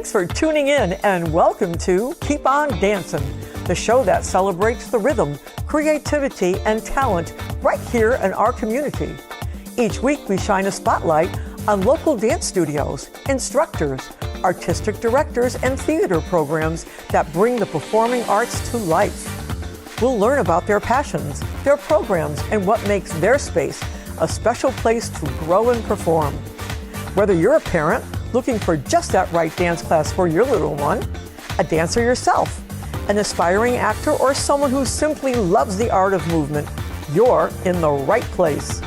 Thanks for tuning in and welcome to Keep On Dancin', the show that celebrates the rhythm, creativity, and talent right here in our community. Each week we shine a spotlight on local dance studios, instructors, artistic directors, and theater programs that bring the performing arts to life. We'll learn about their passions, their programs, and what makes their space a special place to grow and perform. Whether you're a parent looking for just that right dance class for your little one, a dancer yourself, an aspiring actor, or someone who simply loves the art of movement, you're in the right place.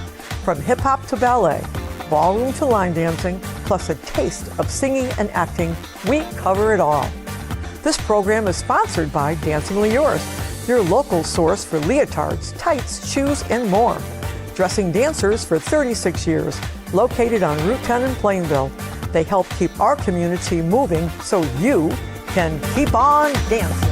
From hip-hop to ballet, ballroom to line dancing, plus a taste of singing and acting, we cover it all. This program is sponsored by Dancingly Yours, your local source for leotards, tights, shoes, and more. Dressing dancers for 36 years, located on Route 10 in Plainville. They help keep our community moving so you can keep on dancing.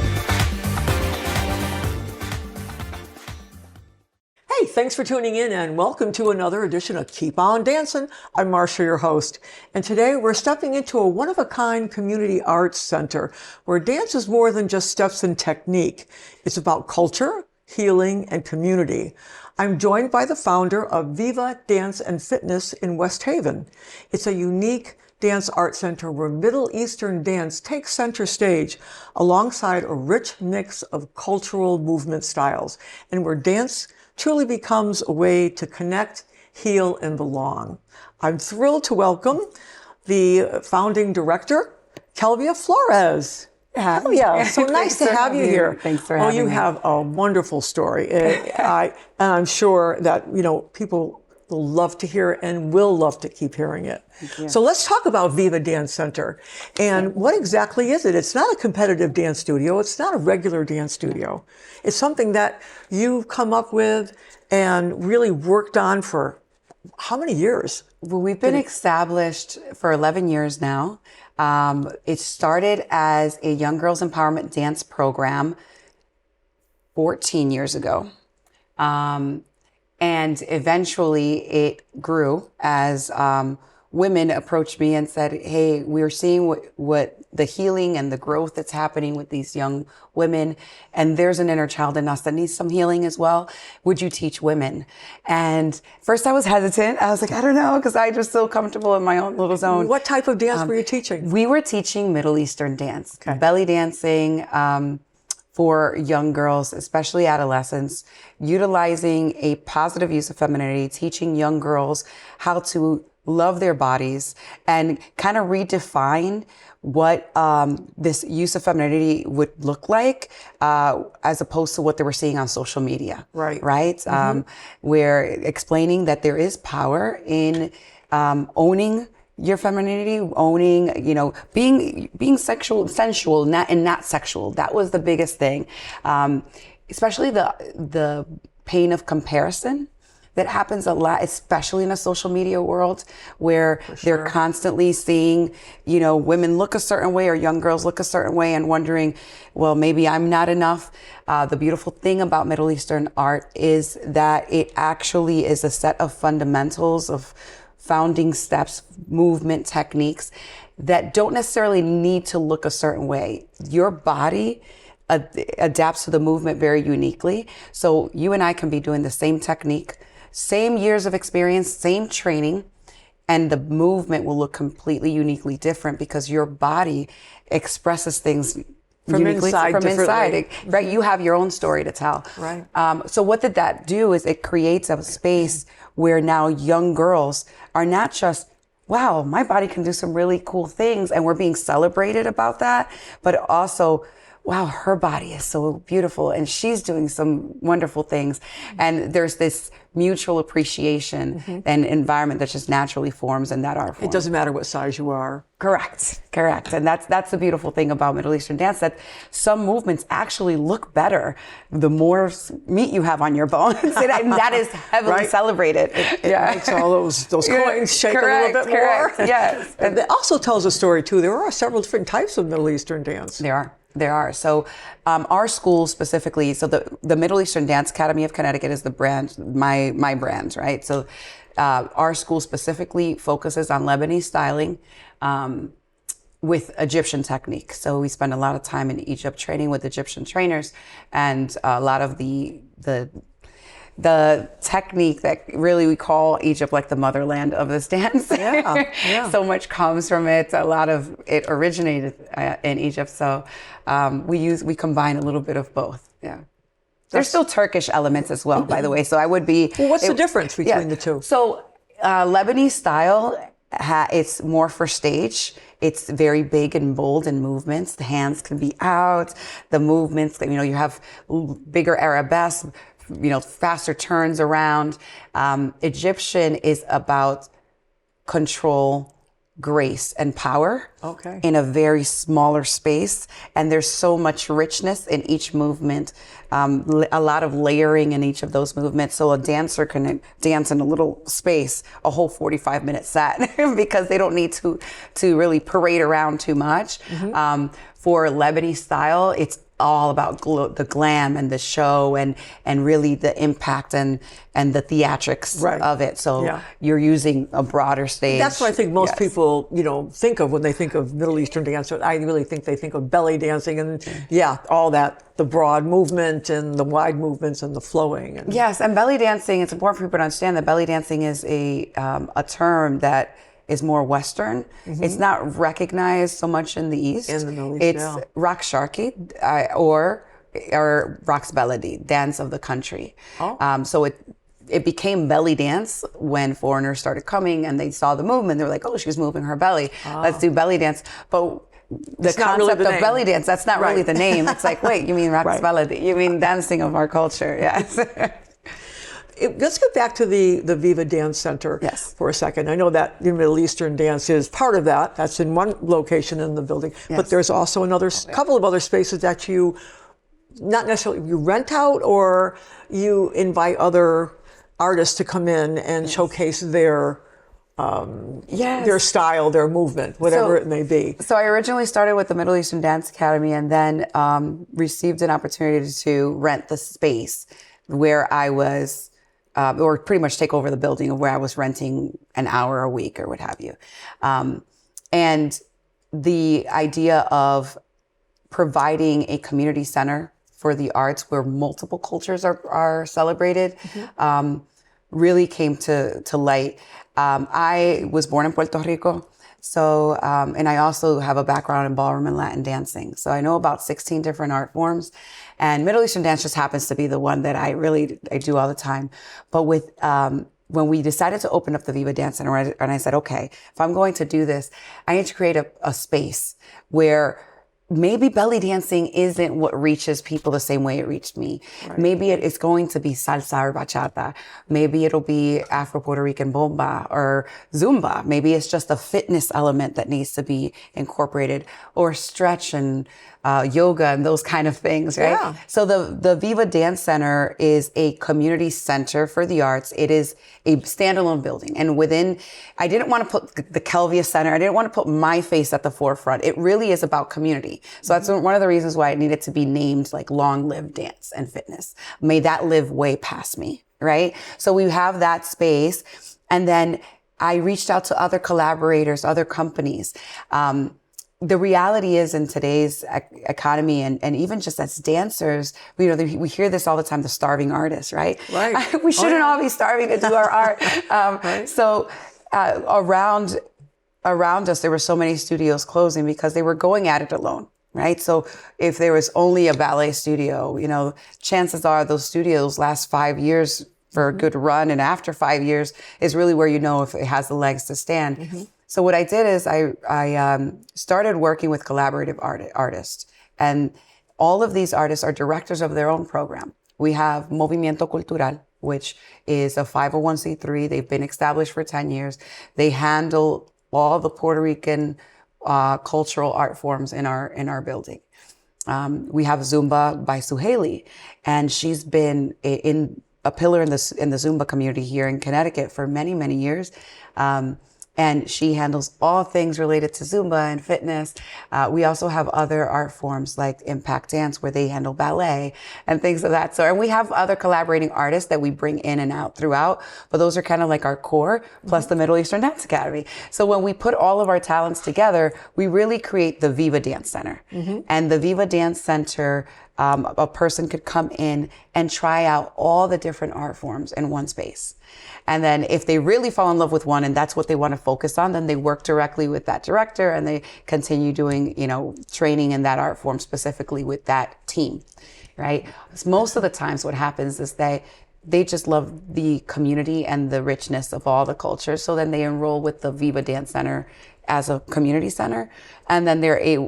Hey, thanks for tuning in and welcome to another edition of Keep On Dancin'. I'm Marsha, your host. And today we're stepping into a one-of-a-kind community arts center where dance is more than just steps and technique. It's about culture, healing, and community. I'm joined by the founder of Viva Dance and Fitness in West Haven. It's a unique dance art center where Middle Eastern dance takes center stage alongside a rich mix of cultural movement styles, and where dance truly becomes a way to connect, heal, and belong. I'm thrilled to welcome the founding director, Kelvia Flores. Yeah, so nice to have you here. Thanks for having me. You have a wonderful story. And I'm sure that, people will love to hear it and will love to keep hearing it. So let's talk about Viva Dance Center. And what exactly is it? It's not a competitive dance studio. It's not a regular dance studio. It's something that you've come up with and really worked on for how many years? Well, we've been established for 11 years now. It started as a young girls empowerment dance program 14 years ago. And eventually it grew as women approached me and said, hey, we're seeing what the healing and the growth that's happening with these young women. And there's an inner child in us that needs some healing as well. Would you teach women? And first I was hesitant. I was like, I don't know, because I just feel comfortable in my own little zone. What type of dance were you teaching? We were teaching Middle Eastern dance, belly dancing, for young girls, especially adolescents, utilizing a positive use of femininity, teaching young girls how to love their bodies and kind of redefine what this use of femininity would look like as opposed to what they were seeing on social media. Right? Mm-hmm. We're explaining that there is power in owning your femininity, owning, being sensual, not sexual. That was the biggest thing. Especially the pain of comparison that happens a lot, especially in a social media world where they're constantly seeing, women look a certain way or young girls look a certain way and wondering, well, maybe I'm not enough. The beautiful thing about Middle Eastern art is that it actually is a set of fundamentals of founding steps, movement techniques that don't necessarily need to look a certain way. Your body adapts to the movement very uniquely. So you and I can be doing the same technique, same years of experience, same training, and the movement will look completely uniquely different because your body expresses things from inside, right? You have your own story to tell. Right. So what did that do is it creates a space where now young girls are not just, wow, my body can do some really cool things and we're being celebrated about that, but also, wow, her body is so beautiful and she's doing some wonderful things. And there's this mutual appreciation and environment that just naturally forms in that art form. It doesn't matter what size you are. Correct. And that's the beautiful thing about Middle Eastern dance, that some movements actually look better the more meat you have on your bones. And that is heavily celebrated. It makes all those coins shake a little bit more. Yes. And it also tells a story too. There are several different types of Middle Eastern dance. There are. So our school specifically, so the Middle Eastern Dance Academy of Connecticut is the brand, my brand, right? So our school specifically focuses on Lebanese styling, with Egyptian technique. So we spend a lot of time in Egypt training with Egyptian trainers, and a lot of the technique that really we call Egypt like the motherland of this dance. Yeah. So much comes from it. A lot of it originated in Egypt. So we combine a little bit of both. Yeah. There's still Turkish elements as well, by the way. So I would be. Well, what's the difference between the two? So Lebanese style, it's more for stage. It's very big and bold in movements. The hands can be out. The movements, you have bigger arabesque, faster turns around. Egyptian is about control, grace, and power in a very smaller space. And there's so much richness in each movement, a lot of layering in each of those movements. So a dancer can dance in a little space, a whole 45-minute set, because they don't need to really parade around too much. For Lebanese style, it's all about the glam and the show and really the impact and the theatrics of it. So you're using a broader stage. That's what I think most people, think of when they think of Middle Eastern dance. I really think they think of belly dancing and all that, the broad movement and the wide movements and the flowing. Yes, and belly dancing, it's important for people to understand that belly dancing is a term that is more Western. It's not recognized so much in the East. In the Middle East, it's Raqs Sharqi or Raqs Baladi, dance of the country. So it became belly dance when foreigners started coming and they saw the movement. They were like, oh, she's moving her belly. Let's do belly dance. But the concept of belly dance, that's not really the name. It's like, wait, you mean Raqs Baladi? You mean dancing of our culture? Yes. Let's get back to the Viva Dance Center for a second. I know that Middle Eastern dance is part of that. That's in one location in the building. But there's also couple of other spaces that you, not necessarily you rent out, or you invite other artists to come in and showcase their style, their movement, whatever it may be. So I originally started with the Middle Eastern Dance Academy and then received an opportunity to rent the space where I was or pretty much take over the building of where I was renting an hour a week or what have you. And the idea of providing a community center for the arts where multiple cultures are celebrated really came to light. I was born in Puerto Rico. So, and I also have a background in ballroom and Latin dancing. So I know about 16 different art forms. And Middle Eastern dance just happens to be the one that I do all the time. But when we decided to open up the Viva Dance Center, and I said, okay, if I'm going to do this, I need to create a space where maybe belly dancing isn't what reaches people the same way it reached me. Maybe it is going to be salsa or bachata. Maybe it'll be Afro-Puerto Rican bomba or Zumba. Maybe it's just a fitness element that needs to be incorporated, or stretch and yoga and those kind of things, right? Yeah. So the Viva Dance Center is a community center for the arts. It is a standalone building. And I didn't want to put the Kelvia Center, I didn't want to put my face at the forefront. It really is about community. So that's one of the reasons why it needed to be named like Long Live Dance and Fitness. May that live way past me, right? So we have that space. And then I reached out to other collaborators, other companies. The reality is in today's economy and even just as dancers, we hear this all the time, the starving artist, right? Right. We shouldn't all be starving to do our art. So around us, there were so many studios closing because they were going at it alone, right? So if there was only a ballet studio, chances are those studios last 5 years for a good run. And after 5 years is really where you know if it has the legs to stand. So what I did is I started working with collaborative artists. And all of these artists are directors of their own program. We have Movimiento Cultural, which is a 501c3. They've been established for 10 years. They handle all the Puerto Rican cultural art forms in our building. We have Zumba by Suhaili, and she's been a pillar in the Zumba community here in Connecticut for many, many years. and she handles all things related to Zumba and fitness. We also have other art forms like impact dance, where they handle ballet and things of that sort. And we have other collaborating artists that we bring in and out throughout, but those are kind of like our core, plus the Middle Eastern Dance Academy. So when we put all of our talents together, we really create the Viva Dance Center. And the Viva Dance Center, a person could come in and try out all the different art forms in one space. And then if they really fall in love with one and that's what they want to focus on, then they work directly with that director and they continue doing, training in that art form specifically with that team, right? Most of the times what happens is they just love the community and the richness of all the cultures. So then they enroll with the Viva Dance Center as a community center. And then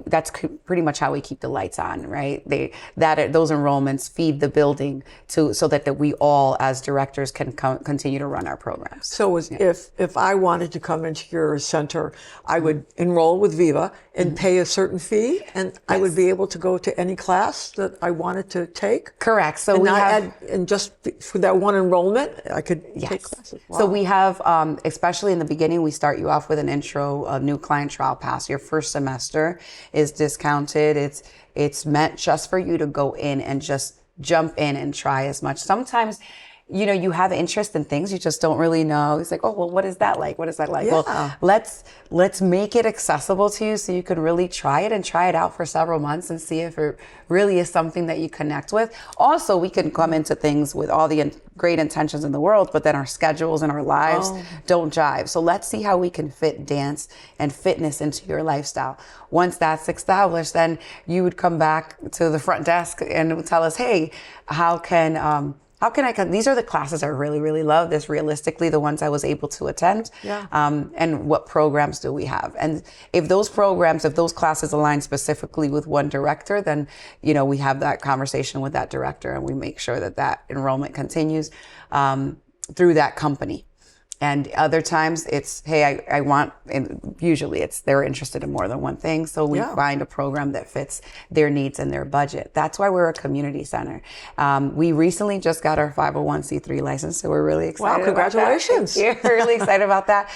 that's pretty much how we keep the lights on, right? Those enrollments feed the building so that we all as directors can continue to run our programs. So if I wanted to come into your center, I would enroll with Viva and pay a certain fee, and I would be able to go to any class that I wanted to take? Correct. So and just for that one enrollment, I could take classes. Wow. So we have, especially in the beginning, we start you off with an intro, a new client trial pass. Your first semester is discounted. It's meant just for you to go in and just jump in and try as much. Sometimes, you have interest in things, you just don't really know. It's like, oh, well, what is that like? What is that like? Yeah. Well, let's make it accessible to you so you can really try it and try it out for several months and see if it really is something that you connect with. Also, we can come into things with all the great intentions in the world, but then our schedules and our lives don't jive. So let's see how we can fit dance and fitness into your lifestyle. Once that's established, then you would come back to the front desk and tell us, hey, how can I come? These are the classes I really, really love. This realistically, the ones I was able to attend. Yeah. And what programs do we have? And if those classes align specifically with one director, then, we have that conversation with that director and we make sure that enrollment continues through that company. And other times it's, hey, I want, and usually they're interested in more than one thing. So we find a program that fits their needs and their budget. That's why we're a community center. We recently just got our 501c3 license. So we're really excited. Wow, congratulations. We're really excited about that.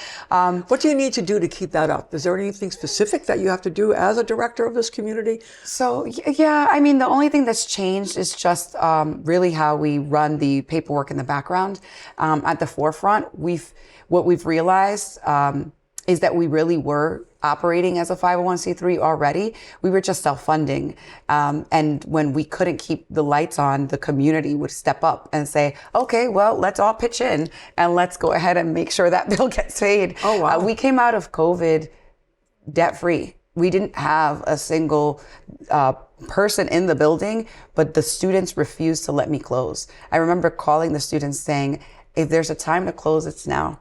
What do you need to do to keep that up? Is there anything specific that you have to do as a director of this community? So, the only thing that's changed is just really how we run the paperwork in the background. At the forefront, what we've realized is that we really were operating as a 501c3 already. We were just self-funding. And when we couldn't keep the lights on, the community would step up and say, okay, well, let's all pitch in and let's go ahead and make sure that bill gets paid. Oh, wow. We came out of COVID debt-free. We didn't have a single person in the building, but the students refused to let me close. I remember calling the students saying, if there's a time to close, it's now.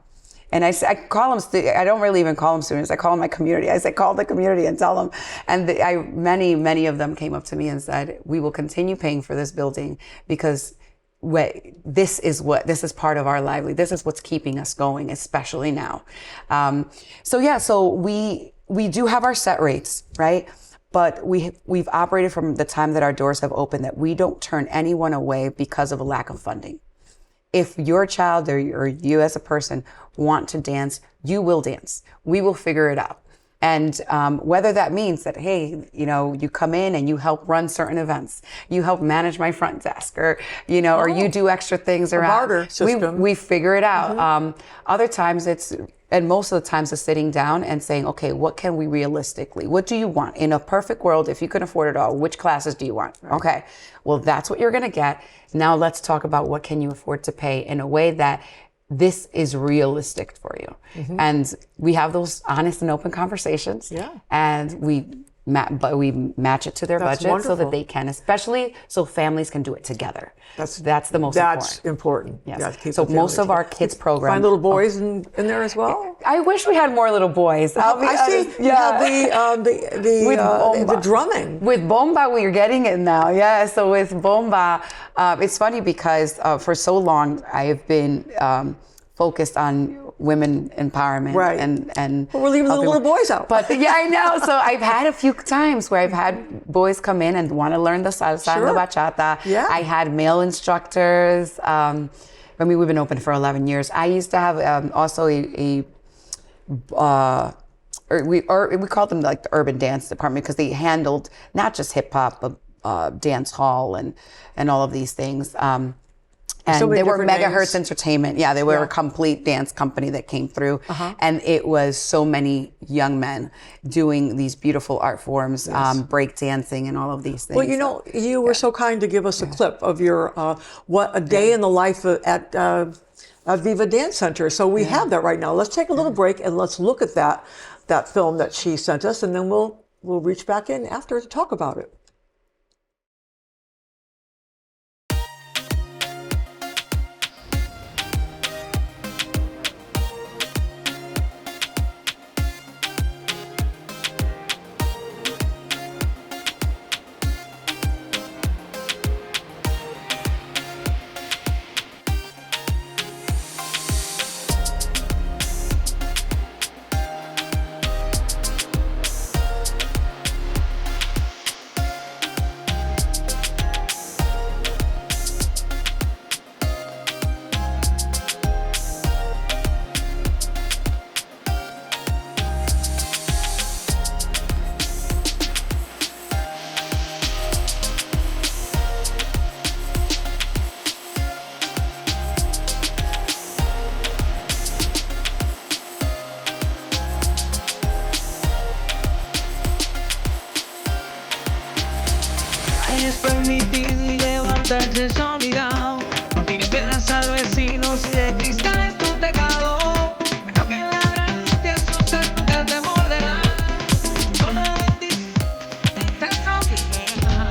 And I call them, I don't really even call them students. I call them my community. I say, call the community and tell them. And many of them came up to me and said, we will continue paying for this building because this is part of our livelihood. This is what's keeping us going, especially now. So we do have our set rates, right? But we've operated from the time that our doors have opened that we don't turn anyone away because of a lack of funding. If your child or you as a person want to dance, you will dance. We will figure it out. And whether that means that, hey, you come in and you help run certain events, you help manage my front desk, or or you do extra things around. Barter system. We figure it out. Other times and most of the times it's sitting down and saying, okay, what can we realistically, what do you want? In a perfect world, if you can afford it all, which classes do you want? Right. Okay, well, that's what you're going to get. Now let's talk about what can you afford to pay in a way that this is realistic for you. And we have those honest and open conversations. Yeah. And we match it to their budget so that they can, especially so families can do it together. That's the most important. That's important. Yes. Yeah, so most of our kids program. Find little boys in there as well? I wish we had more little boys. I see. Yeah. You have the drumming. With bomba, we're getting it now. Yeah. So with bomba, it's funny because for so long I've been focused on women empowerment, right? And but we're leaving the little boys out. But yeah, I know. So I've had a few times where I've had boys come in and want to learn the salsa and the bachata. Yeah. I had male instructors. We've been open for 11 years. I used to have also a or we called them like the urban dance department because they handled not just hip hop, but dance hall and all of these things. And So many they were different Megahertz names. Entertainment. Yeah, they were a complete dance company that came through. And it was so many young men doing these beautiful art forms, break dancing and all of these things. Well, you know, you were so kind to give us a clip of your what a day in the life at Viva Dance Center. So we have that right now. Let's take a little break and let's look at that film that she sent us, and then we'll reach back in after to talk about it. Es permitido y levantarse es obligado. No tienes piedras al vecino si de cristal es tu teclado. Pero que la gran no te asusta, nunca te morderá. Solo de ti te obliga.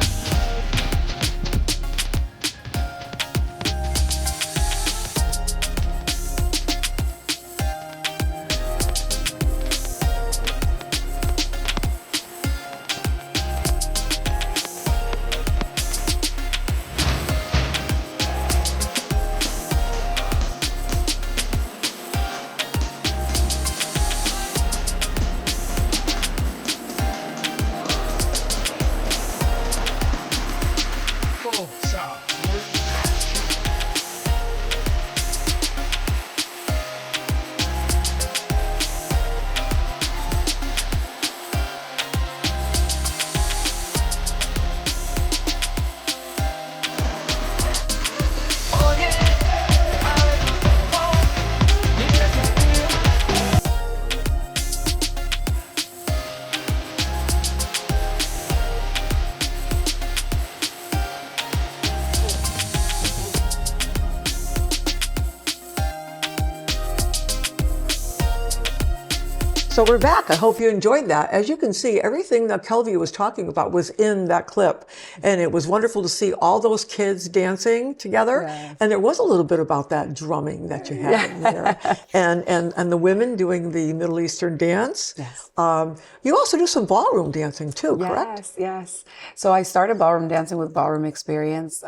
So we're back. I hope you enjoyed that. As you can see, everything that Kelvie was talking about was in that clip. And it was wonderful to see all those kids dancing together. Yes. And there was a little bit about that drumming that you had in there. And the women doing the Middle Eastern dance. Yes. You also do some ballroom dancing too, correct? Yes, yes. So I started ballroom dancing with Ballroom Experience.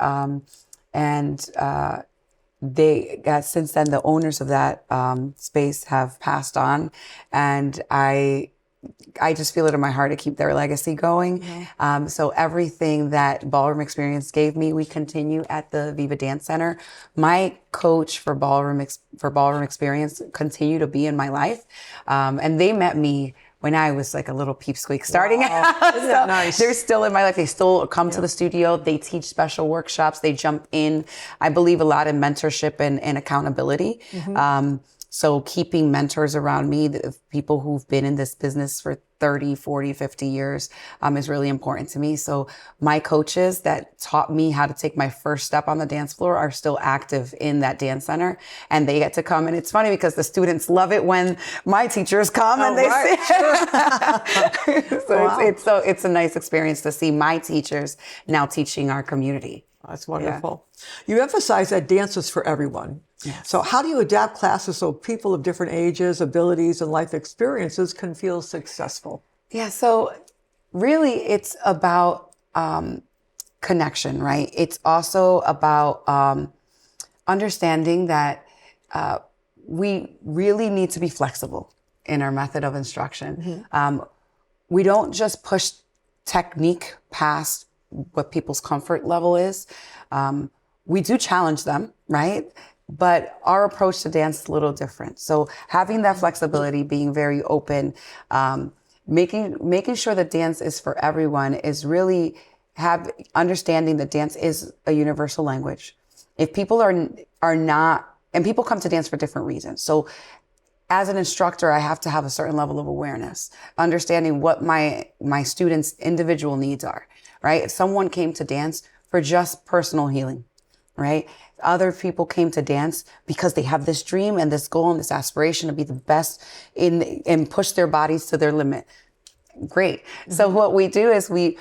They got, since then, the owners of that space have passed on, and I just feel it in my heart to keep their legacy going. So everything that Ballroom Experience gave me, we continue at the Viva Dance Center. My coach for Ballroom Experience continue to be in my life, and they met me when I was like a little peepsqueak starting out. Isn't that nice? They're still in my life. They still come to the studio. They teach special workshops. They jump in. I believe a lot in mentorship and accountability. So keeping mentors around me, people who've been in this business for 30, 40, 50 years is really important to me. So my coaches that taught me how to take my first step on the dance floor are still active in that dance center, and they get to come. And it's funny because the students love it when my teachers come and they see. So it's a nice experience to see my teachers now teaching our community. That's wonderful. Yeah. You emphasize that dance is for everyone. Yes. So how do you adapt classes so people of different ages, abilities, and life experiences can feel successful? Yeah, so really it's about connection, right? It's also about understanding that we really need to be flexible in our method of instruction. We don't just push technique past what people's comfort level is. We do challenge them, right? but our approach to dance is a little different. So having that flexibility, being very open, making sure that dance is for everyone is really understanding that dance is a universal language. If people are not, and people come to dance for different reasons. So as an instructor, I have to have a certain level of awareness, understanding what my students' individual needs are, right? If someone came to dance for just personal healing, right? Other people came to dance because they have this dream and this goal and this aspiration to be the best and push their bodies to their limit. Great. So what we do is we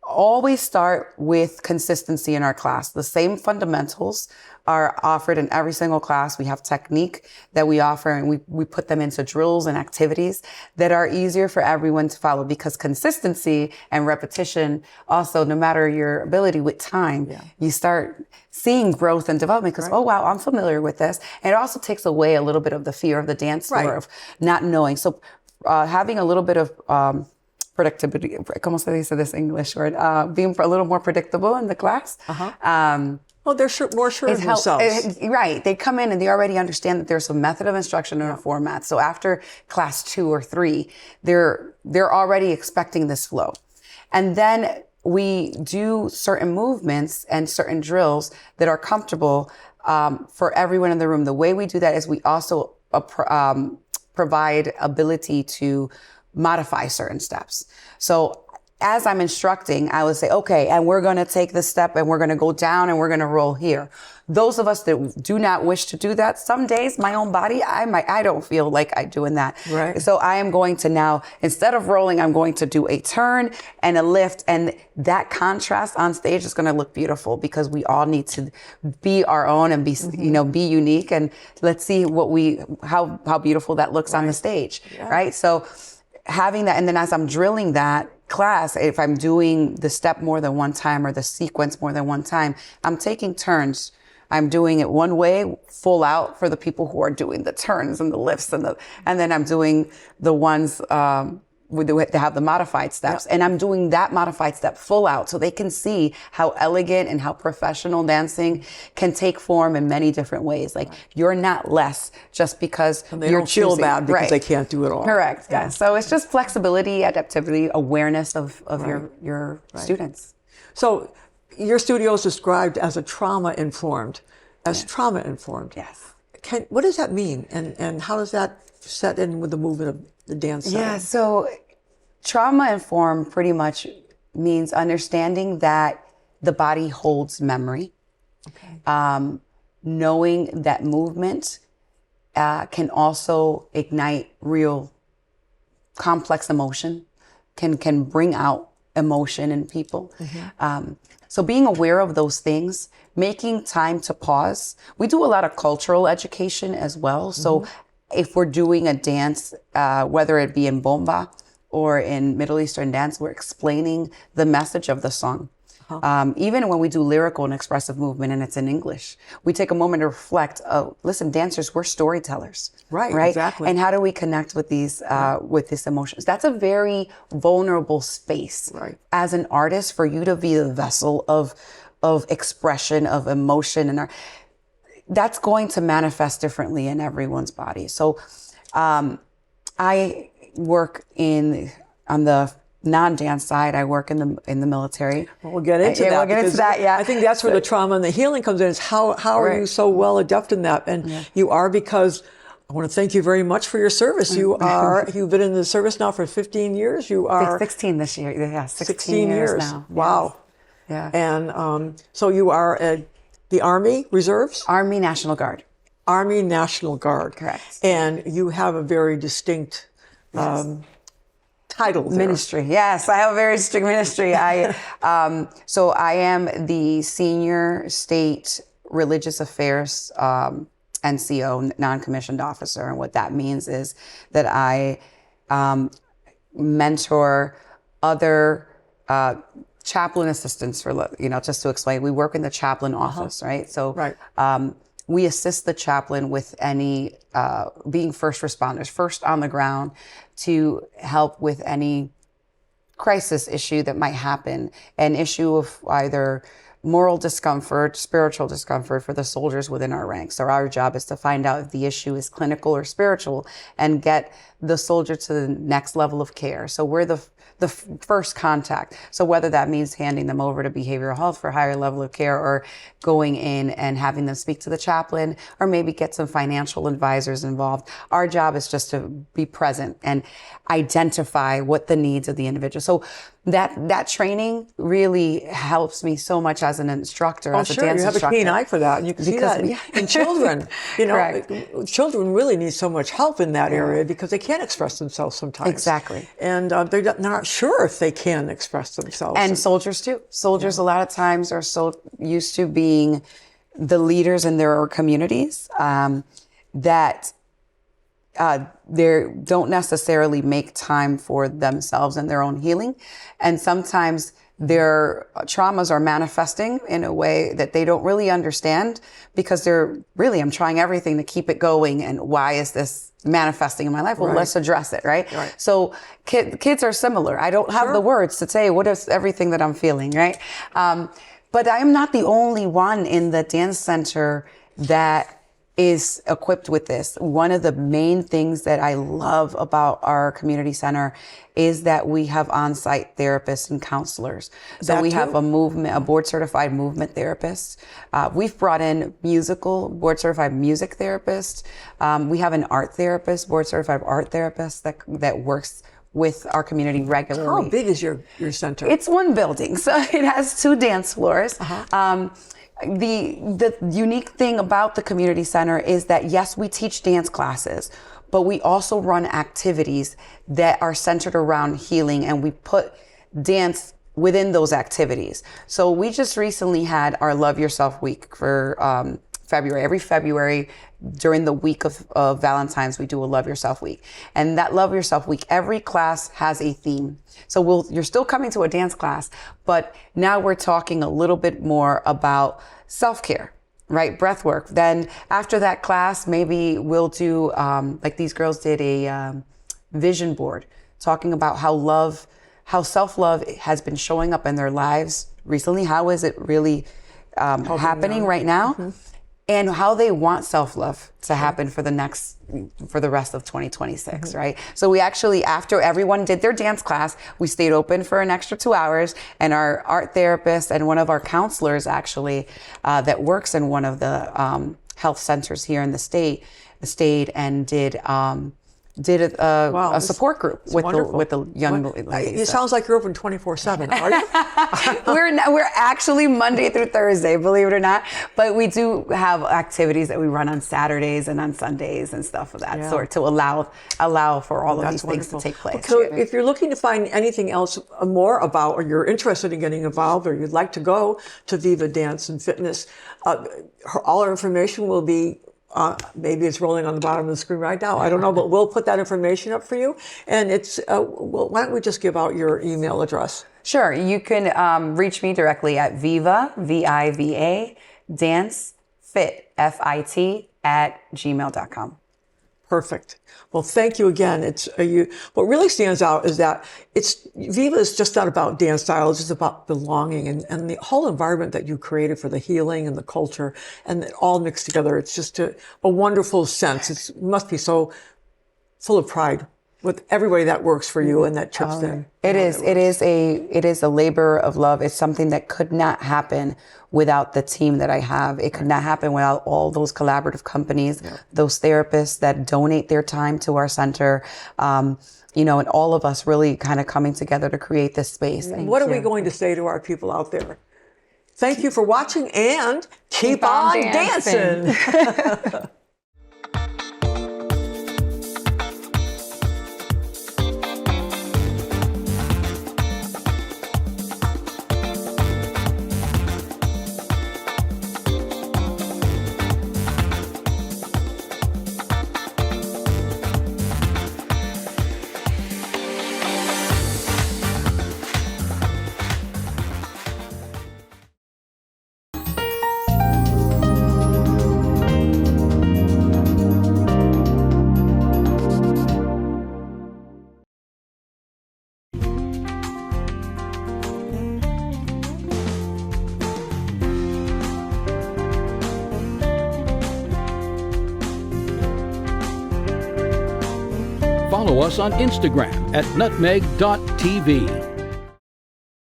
always start with consistency in our class. The same fundamentals are offered in every single class. We have technique that we offer, and we put them into drills and activities that are easier for everyone to follow, because consistency and repetition also, no matter your ability with time, you start seeing growth and development because, oh, wow, I'm familiar with this. And it also takes away a little bit of the fear of the dance floor, of not knowing. So having a little bit of predictability, ¿cómo se dice this English word? Being a little more predictable in the class. Well, they're more sure of themselves. Right. They come in and they already understand that there's a method of instruction and a format. So after class 2 or 3, they're already expecting this flow. And then we do certain movements and certain drills that are comfortable for everyone in the room. The way we do that is we also provide ability to modify certain steps. So as I'm instructing, I would say, okay, and we're going to take this step and we're going to go down and we're going to roll here. Those of us that do not wish to do that, some days my own body, I don't feel like I'm doing that. Right. So I am going to now, instead of rolling, I'm going to do a turn and a lift. And that contrast on stage is going to look beautiful because we all need to be our own and be, be unique. And let's see how beautiful that looks on the stage. Right. So having that, and then as I'm drilling that class, if I'm doing the step more than one time or the sequence more than one time, I'm taking turns. I'm doing it one way, full out for the people who are doing the turns and the lifts and then I'm doing the ones they have the modified steps, and I'm doing that modified step full out so they can see how elegant and how professional dancing can take form in many different ways. Like you're not less just because and they you're don't feel choosing. bad because they can't do it all. Correct. Yeah. So it's just flexibility, adaptivity, awareness of your students. So your studio is described as trauma informed. Yes. What does that mean? And how does that set in with the movement of the dance side? Yeah, so trauma-informed pretty much means understanding that the body holds memory, knowing that movement can also ignite real complex emotion, can bring out emotion in people. So being aware of those things, making time to pause. We do a lot of cultural education as well. So if we're doing a dance, whether it be in bomba or in Middle Eastern dance, we're explaining the message of the song. Even when we do lyrical and expressive movement and it's in English, we take a moment to reflect, listen, dancers, we're storytellers. Right? Exactly. And how do we connect with these, with these emotions? That's a very vulnerable space as an artist for you to be the vessel of expression, of emotion, and that's going to manifest differently in everyone's body. So I work on the non-dance side. I work in the military. Well, we'll get into that. We'll get into that, yeah. I think that's where the trauma and the healing comes in. Is how are you so well adept in that? And you are, because I want to thank you very much for your service. You've been in the service now for 15 years. You are 16 this year. Yeah, 16 years now. Wow. Yeah. And so you are the Army Reserves? Army National Guard. Army National Guard. Correct. And you have a very distinct title there. Ministry. Yes, I have a very strict ministry. So I am the Senior State Religious Affairs NCO, non-commissioned officer. And what that means is that I mentor other chaplain assistants just to explain. We work in the chaplain office, right? So we assist the chaplain with any being first responders, first on the ground, to help with any crisis issue that might happen, an issue of either moral discomfort, spiritual discomfort for the soldiers within our ranks. So our job is to find out if the issue is clinical or spiritual and get the soldier to the next level of care. So we're the first contact. So whether that means handing them over to behavioral health for higher level of care, or going in and having them speak to the chaplain, or maybe get some financial advisors involved, our job is just to be present and identify what the needs of the individual. So that training really helps me so much as an instructor, as a sure. dance You have instructor. a keen eye for that, and you can see that in children. You know, Correct. children really need so much help in that area because they can't express themselves sometimes. Exactly. And they're not sure if they can express themselves. And soldiers too. Soldiers a lot of times are so used to being the leaders in their communities that they don't necessarily make time for themselves and their own healing. And sometimes their traumas are manifesting in a way that they don't really understand, because I'm trying everything to keep it going. And why is this manifesting in my life? Well, let's address it, right? So kids are similar. I don't have the words to say what is everything that I'm feeling, right? But I am not the only one in the dance center that is equipped with this. One of the main things that I love about our community center is that we have on-site therapists and counselors. So we have a board-certified movement therapist. We've brought in board-certified music therapist. We have an art therapist, board-certified art therapist that works with our community regularly. How big is your center? It's one building, so it has 2 dance floors. The unique thing about the community center is that, yes, we teach dance classes, but we also run activities that are centered around healing, and we put dance within those activities. So we just recently had our Love Yourself Week for February. Every February, during the week of Valentine's, we do a Love Yourself Week. And that Love Yourself Week, every class has a theme. So you're still coming to a dance class, but now we're talking a little bit more about self-care, right? Breath work. Then after that class, maybe we'll do, like these girls did a vision board talking about how self-love has been showing up in their lives recently. How is it really happening right now? And how they want self-love to happen for the rest of 2026, right? So we actually, after everyone did their dance class, we stayed open for an extra 2 hours, and our art therapist and one of our counselors actually that works in one of the health centers here in the state stayed and did a support group with the young ladies. It sounds like you're open 24/7, are you? We're actually Monday through Thursday, believe it or not. But we do have activities that we run on Saturdays and on Sundays and stuff of that sort to allow for all of these things to take place. So if you're looking to find anything else more about, or you're interested in getting involved, or you'd like to go to Viva Dance and Fitness, all our information will be maybe it's rolling on the bottom of the screen right now. I don't know, but we'll put that information up for you. And it's, why don't we just give out your email address? Sure. You can reach me directly at Viva, VIVA, Dance Fit, FIT, @gmail.com. Perfect. Well, thank you again. What really stands out is that Viva is just not about dance style. It's just about belonging and the whole environment that you created for the healing and the culture, and it all mixed together. It's just a wonderful sense. It must be so full of pride with everybody that works for you and that chips in. It is a labor of love. It's something that could not happen without the team that I have. It could not happen without all those collaborative companies, those therapists that donate their time to our center, and all of us really kind of coming together to create this space. What are we going to say to our people out there? Thank you for watching, and keep on dancing. us on Instagram at nutmeg.tv.